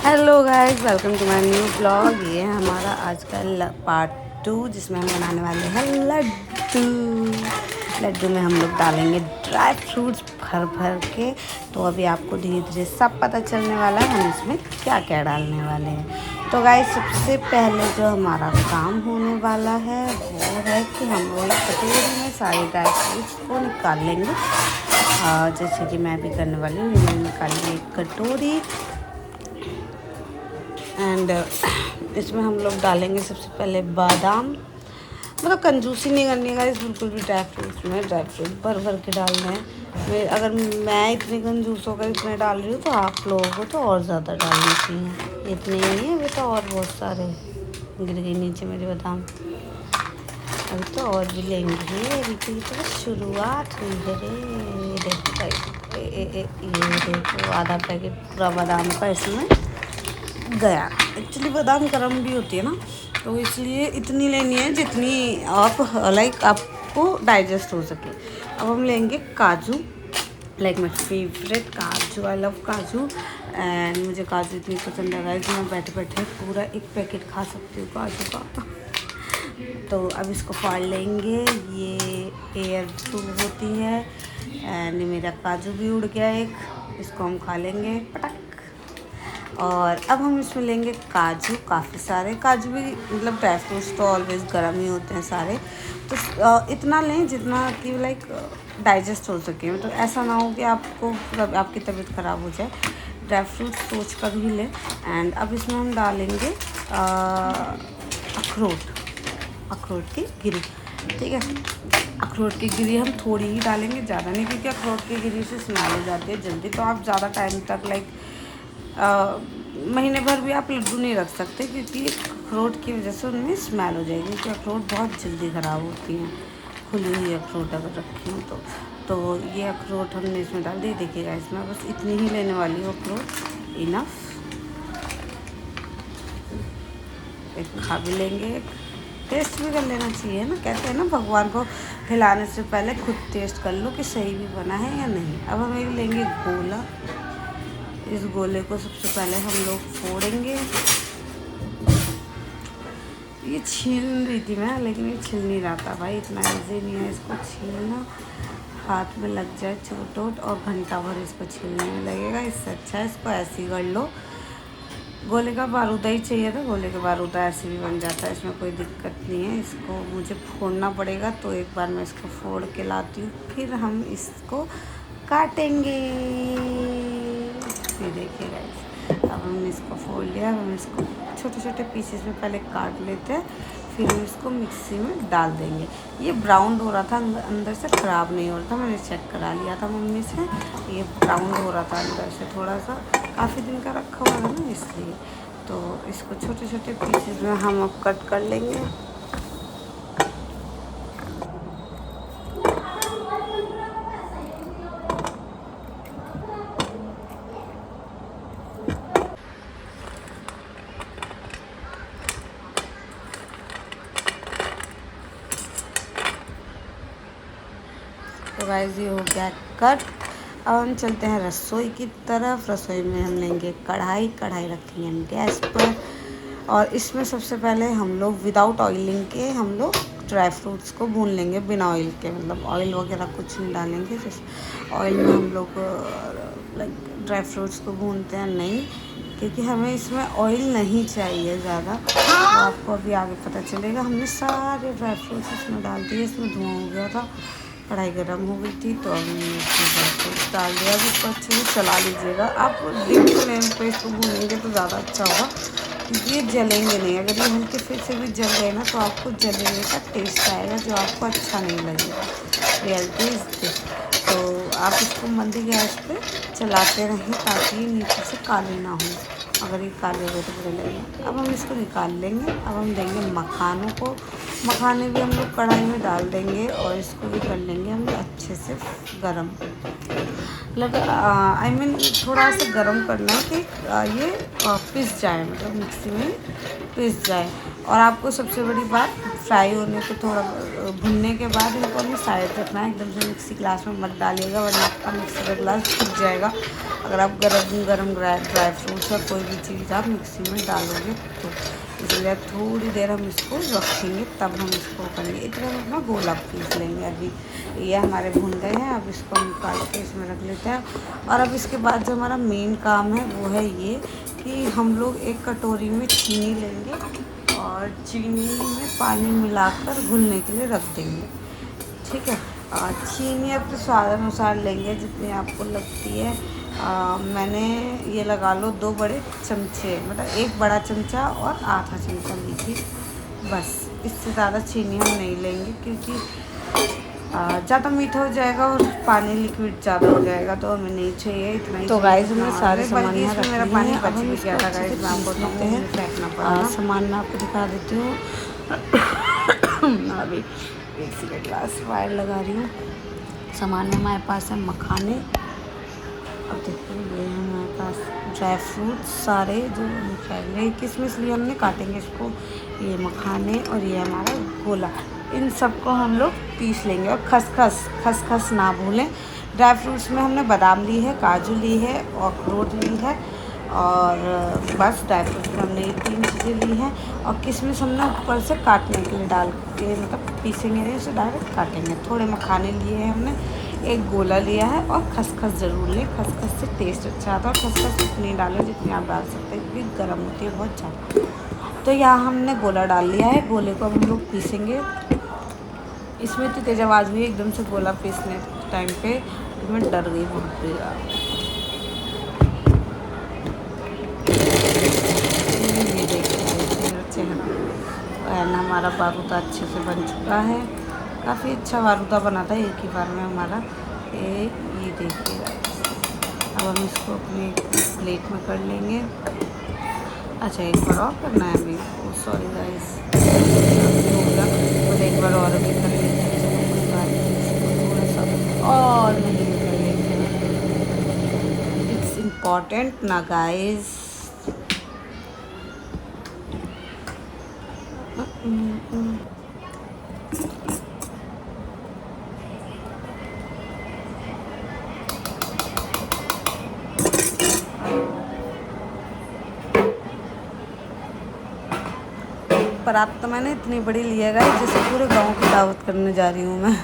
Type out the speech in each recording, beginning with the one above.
Hello guys, welcome to my new blog. ये है हमारा आज का पार्ट 2 जिसमें हम बनाने वाले हैं लड्डू। लड्डू में हम लोग डालेंगे ड्राई फ्रूट्स भर भर के। तो अभी आपको धीरे धीरे सब पता चलने वाला है हम इसमें क्या क्या डालने वाले हैं। तो गाइस, सबसे पहले जो हमारा काम होने वाला है वो है कि हम लोग कटोरी में सारे ड्राई फ्रूट्स को निकाल लेंगे। जैसे कि मैं भी करने वाली हूँ, मैंने निकाली एक कटोरी। एंड इसमें हम लोग डालेंगे सबसे पहले बादाम। मतलब कंजूसी नहीं करनी है गाइस, बिल्कुल भी ड्राई फ्रूट्स में ड्राई फ्रूट भर भर के डालने हैं। अगर मैं इतनी कंजूस होकर इतने डाल रही हूँ तो आप लोगों को तो और ज़्यादा डालनी चाहिए। इतने ही नहीं है, अभी तो और बहुत सारे गिर गए नीचे मेरे बादाम। अभी तो और भी लेंगे, अभी तो शुरुआत हुई है रे। देखो ये देखो, आधा पैकेट पूरा बादाम का इसमें गया। एक्चुअली बादाम गर्म भी होती है ना, तो इसलिए इतनी लेनी है जितनी आप आपको डाइजेस्ट हो सके। अब हम लेंगे काजू। माई फेवरेट काजू, आई लव काजू। एंड मुझे काजू इतनी पसंद है गाइस, मैं बैठे बैठे पूरा एक पैकेट खा सकती हूँ काजू का। तो अब इसको फाड़ लेंगे। ये एयर टू होती है। एंड मेरा काजू भी उड़ गया एक, इसको हम खा लेंगे पटक। और अब हम इसमें लेंगे काजू, काफ़ी सारे काजू भी। मतलब ड्राई फ्रूट्स तो ऑलवेज गर्म ही होते हैं सारे, तो इतना लें जितना कि डाइजेस्ट हो सके। मतलब ऐसा ना हो कि आपकी तबीयत ख़राब हो जाए। ड्राई फ्रूट्स सोच कर ही लें। एंड अब इसमें हम डालेंगे अखरोट की गिरी। ठीक है, अखरोट की गिरी हम थोड़ी ही डालेंगे, ज़्यादा नहीं, क्योंकि अखरोट की गिरी से स्मेल हो जाती है जल्दी। तो आप ज़्यादा टाइम तक महीने भर भी आप लड्डू नहीं रख सकते, क्योंकि अखरोट की वजह से उनमें स्मेल हो जाएगी। क्योंकि अखरोट बहुत जल्दी ख़राब होती हैं, खुली हुई अखरोट अगर रखी हूँ तो ये अखरोट हमने इसमें डाल दी। देखिएगा, इसमें बस इतनी ही लेने वाली हूँ अखरोट, इनफ। एक खा भी लेंगे, टेस्ट भी कर लेना चाहिए ना। कहते हैं ना, भगवान को खिलाने से पहले खुद टेस्ट कर लो कि सही भी बना है या नहीं। अब हम एक लेंगे गोला। इस गोले को सबसे पहले हम लोग फोड़ेंगे। ये छील रही थी मैं, लेकिन ये छिल नहीं रहा था भाई, इतना ईजी नहीं है इसको छीलना। हाथ में लग जाए चोट वोट और घंटा भर इसको छीलने में लगेगा। इससे अच्छा है इसको ऐसे ही कर लो। गोले का बारूदा ही चाहिए था, गोले का बारूदा ऐसे भी बन जाता है, इसमें कोई दिक्कत नहीं है। इसको मुझे फोड़ना पड़ेगा, तो एक बार मैं इसको फोड़ के लाती हूँ, फिर हम इसको काटेंगे। फिर देखिएगा, अब हमने इसको फोड़ लिया। अब हम इसको छोटे छोटे पीसेस में पहले काट लेते हैं, फिर हम इसको मिक्सी में डाल देंगे। ये ब्राउन हो रहा था अंदर से, ख़राब नहीं हो रहा था, मैंने चेक करा लिया था मम्मी से। ये ब्राउन हो रहा था अंदर से थोड़ा सा, काफ़ी दिन का रखा हुआ है ना, इसलिए। तो इसको छोटे छोटे पीसेस में हम अब कट कर लेंगे। तो गाइस, ये हो गया कट। अब हम चलते हैं रसोई की तरफ। रसोई में हम लेंगे कढ़ाई रखेंगे हम गैस पर। और इसमें सबसे पहले हम लोग विदाउट ऑयलिंग के हम लोग ड्राई फ्रूट्स को भून लेंगे, बिना ऑयल के। मतलब ऑयल वगैरह कुछ नहीं डालेंगे। ऑयल में हम लोग ड्राई फ्रूट्स को भूनते हैं नहीं, क्योंकि हमें इसमें ऑयल नहीं चाहिए ज़्यादा। तो आपको अभी आगे पता चलेगा। हमने सारे ड्राई फ्रूट्स इसमें डाल दिए, इसमें धुआं हो गया था, कढ़ाई गर्म हो गई थी, तो हमने इसमें ड्राई फ्रूट्स डाल दिया। अब इसको अच्छे से चला लीजिएगा। आप डिम फ्लेम पे इसको भूनेंगे तो ज़्यादा अच्छा होगा, क्योंकि ये जलेंगे नहीं। अगर ये हल्के फिर से भी जल गए ना, तो आपको जलने का टेस्ट आएगा, जो आपको अच्छा नहीं लगेगा। Reality is this. तो आप इसको मंदी गैस पे चलाते रहें, ताकि ये नीचे से काले ना हो। अगर ये काले हो तो बुरे लगेंगे। अब हम इसको निकाल लेंगे। अब हम देंगे मखानों को। मखाने भी हम लोग कढ़ाई में डाल देंगे, और इसको भी कर लेंगे हम अच्छे से गरम। थोड़ा सा गरम करना है कि ये पिस जाए, मतलब मिक्सी में पिस जाए। और आपको सबसे बड़ी बात, फ्राई होने को थोड़ा भुनने के बाद इनको हमें साइड रखना है, एकदम से मिक्सी ग्लास में मत डालिएगा वरना आपका मिक्सी का ग्लास फूट जाएगा। अगर आप गरम गरम ड्राई फ्रूट्स या कोई भी चीज़ आप मिक्सी में डालोगे तो, इसलिए थोड़ी देर हम इसको रखेंगे तब हम इसको करेंगे। इतना हम अपना गोला पीस लेंगे। अभी ये हमारे भुन गए हैं, अब इसको हम निकाल के इसमें रख लेते हैं। और अब इसके बाद जो हमारा मेन काम है वो है ये कि हम लोग एक कटोरी में चीनी लेंगे और चीनी में पानी मिलाकर घुलने के लिए रख देंगे। ठीक है, चीनी अपने स्वाद अनुसार लेंगे जितनी आपको लगती है। मैंने ये लगा लो 2 बड़े चमचे, मतलब 1 बड़ा चमचा और आधा चमचा ली थी बस। इससे ज़्यादा चीनी हम नहीं लेंगे क्योंकि ज़्यादा मीठा हो जाएगा और पानी लिक्विड ज़्यादा हो जाएगा, तो हमें नहीं चाहिए इतना ही। तो गाइस हमने सारे सामान में रख मेरा पानी बच भी गया था गाइस, मैं आपको देखते हैं फेंकना पड़ा। सामान में आपको दिखा देती हूँ। अभी एक सिगरेट ग्लास वायर लगा रही हूँ। सामान में हमारे पास है मखाने, अब देखिए ये हमारे पास ड्राई फ्रूट्स सारे जो खाएंगे, किशमिश लिए हमने काटेंगे इसको, ये मखाने और ये हमारा गोला, इन सबको हम लोग पीस लेंगे। और खसखस ना भूलें। ड्राई फ्रूट्स में हमने बादाम ली है, काजू ली है और अखरोट ली है, और बस ड्राई फ्रूट्स में हमने ये 3 चीज़ें ली हैं। और किशमिश हमने ऊपर से काटने के लिए डाल के, मतलब पीसेंगे नहीं, उसे डायरेक्ट काटेंगे। थोड़े मखाने लिए हैं हमने, एक गोला लिया है और खसखस ज़रूर लें, खसखस से टेस्ट अच्छा आता है। और खसखस उतनी डालें जितनी आप डाल सकते हैं क्योंकि गर्म होती है बहुत ज़्यादा। तो यहाँ हमने गोला डाल लिया है, गोले को हम लोग पीसेंगे। इसमें इतनी तेज़ आवाज़ हुई एकदम से गोला पीसने टाइम पे, तो मैं डर गई बहुत ज़्यादा। ये देखिए मेरा चेहरा, एंड हमारा बारूदा अच्छे से बन चुका है। काफ़ी अच्छा बारूदा बना था एक ही बार में हमारा। ये देखिए अब हम इसको अपनी प्लेट में कर लेंगे। अच्छा एक बार और करना है अभी, सॉरी गाइस, तो एक बार और अभी कर लेते हैं। थोड़ा सा और नहीं कर लेते हैं, इट्स इम्पॉर्टेंट ना गाइस। बारात तो मैंने इतनी बड़ी ली है गाइस, जैसे पूरे गांव की दावत करने जा रही हूँ मैं।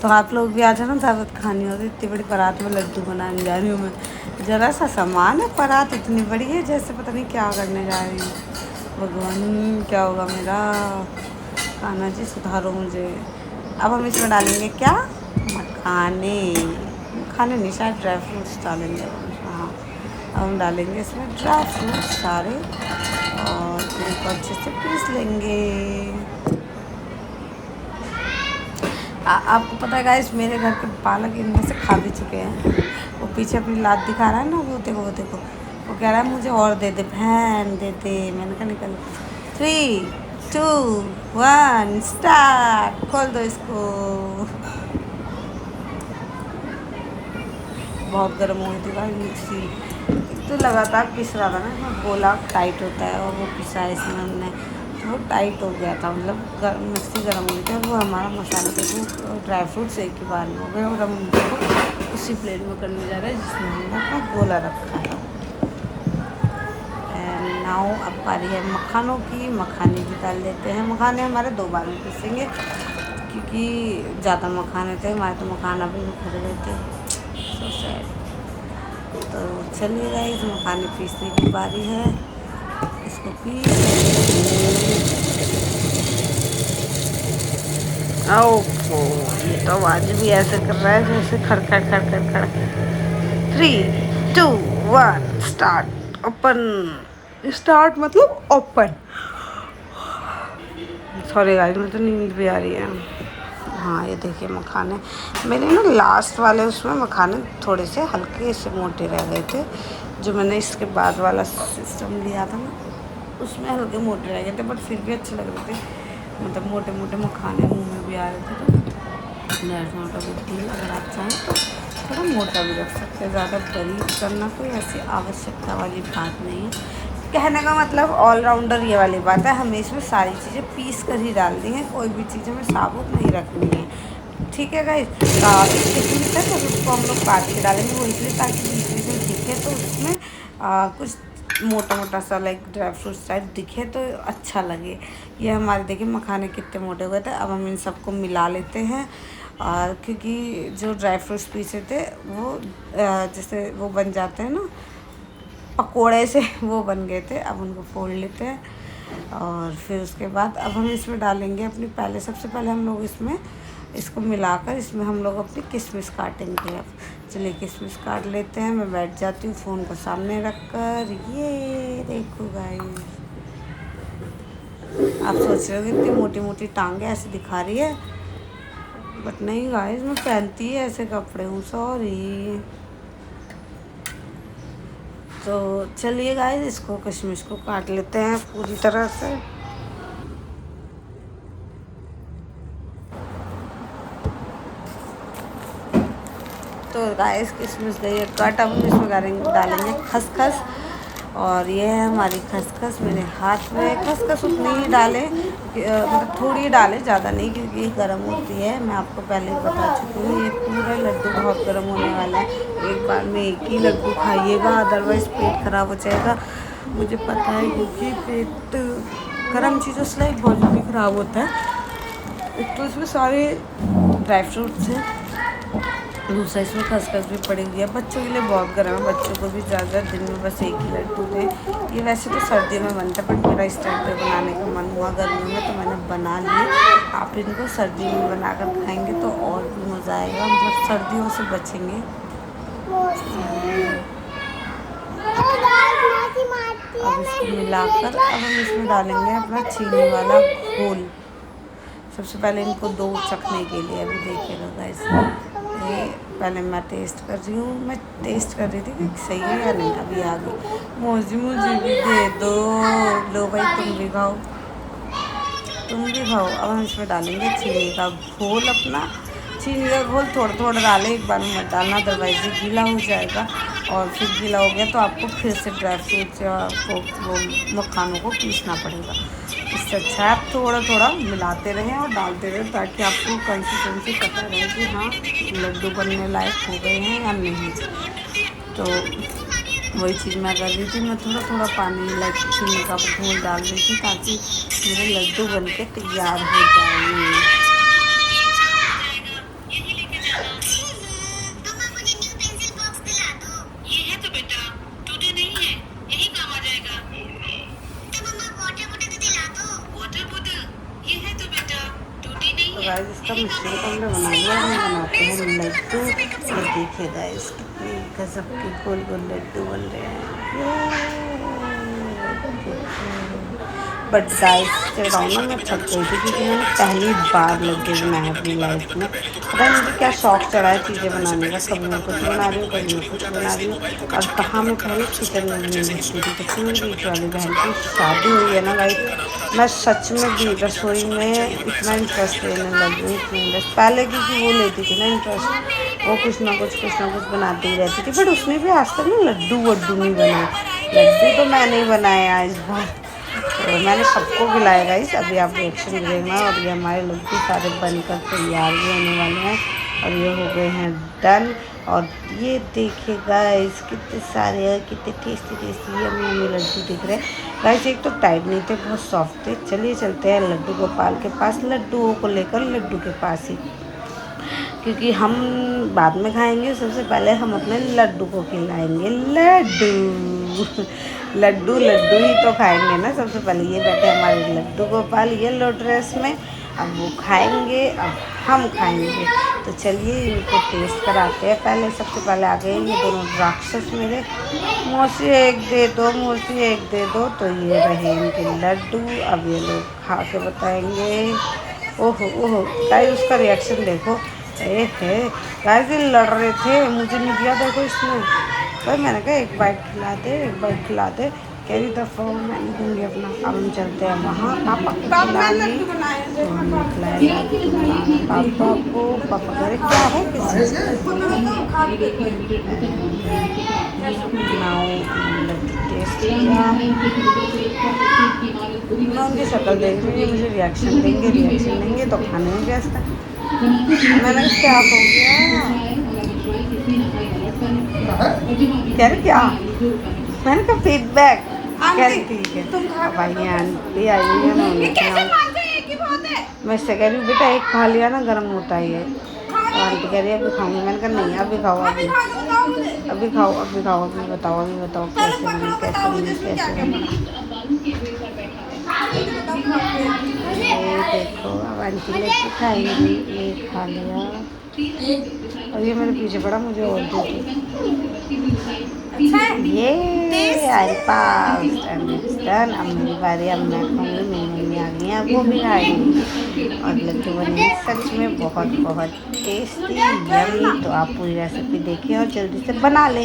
तो आप लोग भी आ जाना, दावत खानी होगी। इतनी बड़ी बारात में लड्डू बनाने जा रही हूँ मैं। ज़रा सा सामान है, बारात इतनी बड़ी है जैसे पता नहीं क्या करने जा रही हूँ। भगवान क्या होगा मेरा। कान्हा जी सुधारो मुझे। अब हम इसमें डालेंगे क्या, मखाने, मखाने नहीं शायद ड्राई फ्रूट्स डालेंगे। हाँ, अब हम डालेंगे इसमें ड्राई फ्रूट्स सारे और इनको अच्छे से पीस लेंगे। आपको पता है गाइस, मेरे घर के बालक इनमें से खा भी चुके हैं। वो पीछे अपनी लात दिखा रहा है ना, वो देखो वो देखो, वो कह रहा है मुझे और दे दे बहन दे दे। मैंने कहा निकल। 3, 2, 1 स्टार्ट। खोल दो इसको। बहुत गर्म हो गई थी भाई मिक्सी, तो लगातार पिस रहा था ना, गोला टाइट होता है और वो पिसा है इसमें हमने, तो वो टाइट हो गया था, मतलब मिक्सी गर्म हो गई थी। और वो हमारा मसाले के ड्राई फ्रूट्स एक ही बार में हो गए और हम उनको उसी प्लेट में करने जा रहे हैं जिसमें हमने अपना गोला रखा है। एंड नाउ अब बारी है मखानों की। मखाने भी डाल देते हैं। मखाने हमारे 2 बार में पीसेंगे क्योंकि ज़्यादा मखाने थे हमारे, तो मखाना भी भर गए थे। So sad. तो चलिए गाइस, मखाने पीसने की बारी है, इसको पीस। ओहो, ये तो आवाज़ भी ऐसे कर रहा है जैसे खड़खड़ खड़खड़ खड़। 3, 2, 1 स्टार्ट। ओपन। स्टार्ट मतलब ओपन। सॉरी गाइस, मुझे तो नींद भी आ रही है। हाँ ये देखिए मखाने मेरे ना लास्ट वाले, उसमें मखाने थोड़े से हल्के से मोटे रह गए थे। जो मैंने इसके बाद वाला सिस्टम लिया था ना, उसमें हल्के मोटे रह गए थे, बट फिर भी अच्छे लग रहे थे। मतलब मोटे मोटे मखाने मुंह में भी आ रहे थे। तो मोटा भी, अगर आप चाहें तो थोड़ा मोटा भी रख सकते हैं। ज़्यादा बारीक करना कोई ऐसी आवश्यकता वाली बात नहीं है कहने का मतलब ऑलराउंडर ये वाली बात है, हमें इसमें सारी चीज़ें पीस कर ही डालनी है, कोई भी चीज़ हमें साबुत नहीं रखनी है। ठीक है गाइस, किशमिश है तो उसको हम लोग काट के डालेंगे, वो इसलिए ताकि बीच बीच में दिखे तो उसमें कुछ मोटा मोटा सा लाइक ड्राई फ्रूट्स टाइप दिखे तो अच्छा लगे। ये हमारे देखिए मखाने कितने मोटे हुए थे। अब हम इन सबको मिला लेते हैं, और क्योंकि जो ड्राई फ्रूट्स पीसे थे वो जैसे वो बन जाते हैं ना पकोड़े से, वो बन गए थे। अब उनको फोड़ लेते हैं, और फिर उसके बाद अब हम इसमें डालेंगे अपनी सबसे पहले हम लोग इसमें इसको मिलाकर इसमें हम लोग अपनी किशमिश काटेंगे। अब चलिए किशमिश काट लेते हैं। मैं बैठ जाती हूँ फ़ोन को सामने रख कर। ये देखो गाइस, आप सोच रहे हो इतनी मोटी मोटी टांगे ऐसे दिखा रही है, बट नहीं गाइस, मैं पहनती है ऐसे कपड़े हूँ, सॉरी। तो चलिए गाइस, इसको किशमिश को काट लेते हैं पूरी तरह से। तो गाइस किशमिश गई है कट। अब हम इसमें डालेंगे खसखस, और ये है हमारी खसखस मेरे हाथ में। खसखस उतनी ही डालें, मतलब थोड़ी डालें, ज़्यादा नहीं, क्योंकि ये गर्म होती है। मैं आपको पहले ही बता चुकी हूँ, ये पूरा लड्डू बहुत गर्म होने वाला है। एक बार में एक ही लड्डू खाइएगा, अदरवाइज़ पेट ख़राब हो जाएगा। मुझे पता है, क्योंकि पेट गर्म चीज़ों से बहुत जल्दी ख़राब होता है। एक तो इसमें सारे ड्राई फ्रूट्स हैं, दूसरा इसमें खसखस भी पड़ी हुई है। बच्चों के लिए बहुत गर्म है, बच्चों को भी ज़्यादा दिन में बस एक ही लड्डू दें। ये वैसे तो सर्दियों में बनता है, बट मेरा इस टाइम पे बनाने का मन हुआ गर्मियों में, तो मैंने बना लिए। आप इनको सर्दी में बनाकर खाएंगे तो और भी मज़ा आएगा, मतलब सर्दियों से बचेंगे। अब इसको मिलाकर अब हम इसमें डालेंगे अपना चीनी वाला घोल। सबसे पहले इनको दो चखने के लिए, अभी देखिएगा गाइस, ये पहले मैं टेस्ट कर रही हूँ। मैं टेस्ट कर रही थी कि सही है या नहीं। अभी आ गई, मुझे भी दे दो। लो भाई, तुम भी खाओ, तुम भी खाओ। अब हम इसमें डालेंगे चीनी का घोल अपना। चीनी का घोल थोड़ा थोड़ा डालें, एक बार में मत डालना, अदरवाइज ये गीला हो जाएगा। और फिर गीला हो गया तो आपको फिर से ड्राई फ्रूट्स या वो मखानों को पीसना पड़ेगा। इससे अच्छा आप थोड़ा थोड़ा मिलाते रहें और डालते रहें, ताकि आपको कंसिस्टेंसी पता रहे कि हाँ लड्डू बनने लायक हो गए हैं या नहीं। तो वही चीज़ मैं कर रही थी, मैं थोड़ा थोड़ा पानी लाइक चीनी का घोल डाल रही थी, ताकि मेरे लड्डू बन के तैयार हो जाए। गाइस इसका मिश्रण तो हमने बना लिया, हम बनाते हैं लड्डू। और देखिए गाइस कितनी गजब के गोल गोल लड्डू बन रहे हैं। बट गाइस चढ़ाऊँ ना, मैं थक गई थी, क्योंकि मैंने पहली बार लड्डू बनाया अपनी लाइफ में। पता नहीं मुझे क्या शौक चढ़ा है चीज़ें बनाने का। कभी मैं कुछ बना रही हूँ, कभी मैं कुछ बना रही हूँ। और कहाँ मैं पहले किचन में भी नहीं घुसती थी, जब मेरी बीच वाली बहन की शादी हुई है ना गाइस, मैं सच में भी रसोई में इतना इंटरेस्ट लेने लगी, इतना इंटरेस्ट। पहले क्योंकि वो लेती थी ना इंटरेस्ट, वो कुछ ना कुछ बनाती ही रहती थी। बट उसने भी आज तक ना लड्डू वड्डू नहीं बनाए। लड्डू तो मैं नहीं बनाया इस बार, तो मैंने सबको खिलाया गाइस। अभी आप रिएक्शन देखना। और ये हमारे लड्डू सारे बनकर तैयार भी होने वाले हैं, और ये हो गए हैं डन। और ये देखिए गाइस कितने सारे हैं, कितने टेस्टी टेस्टी यम्मी लड्डू दिख रहे हैं गाइस। एक तो टाइट नहीं थे, बहुत सॉफ्ट थे। चलिए चलते हैं लड्डू गोपाल के पास, लड्डुओं को लेकर लड्डू के पास ही, क्योंकि हम बाद में खाएंगे। सबसे पहले हम अपने लड्डू को खिलाएंगे। लड्डू ही तो खाएंगे ना सबसे पहले। ये बैठे हमारे लड्डू गोपाल येलो ड्रेस में, अब वो खाएंगे, अब हम खाएंगे। तो चलिए इनको टेस्ट कराते हैं। पहले सबसे पहले आ गए ये दोनों राक्षस मेरे। मौसी एक दे दो, मौसी एक दे दो। तो ये रहे इनके लड्डू, अब ये लोग खा के बताएंगे। ओहो ओहो गाइस, उसका रिएक्शन देखो। ए है गाइस, ये लड़ रहे थे, मुझे नहीं दिया देखो इसने। पर मैंने कहा एक बाइट खिला दे, एक बाइट खिला दे। कह रही दफ़ा मैं नहीं दूँगी अपना। अब हम चलते हैं वहाँ पापा को खिलाने। तो हमने खिलाया पापा को। पापा कह रहे क्या है, किसी नाउ टेस्ट किया। मैं उनकी शक्ल देख रही हूँ, मुझे रिएक्शन देंगे तो खाने में व्यस्त है। मैंने क्या हो गया, कह रहे क्या, मैंने कहा फीडबैक, कह रही ठीक है। भाई आंटी आई हुई है ना, मैं इससे कह रही हूँ बेटा एक खा लिया ना गर्म होता ही है। तो आंटी कह रही है अभी खाऊंगी। मैंने कहा नहीं अभी खाओ, अभी खाओ, अभी बताओ कैसे बनी। ये देखो अब आंटी लेके खाएंगी। ये खा लिया और ये मेरे पीछे पड़ा, मुझे और दे दो। ये आई पास एंड इट्स डन। अब मेरी बारी, अब मैं खाऊंगी। मेरी मम्मी आ गई हैं, अब वो भी खाएंगी। और लड्डू बने सच में बहुत टेस्टी यम्मी। तो आप पूरी रेसिपी देखिए और जल्दी से बना लें।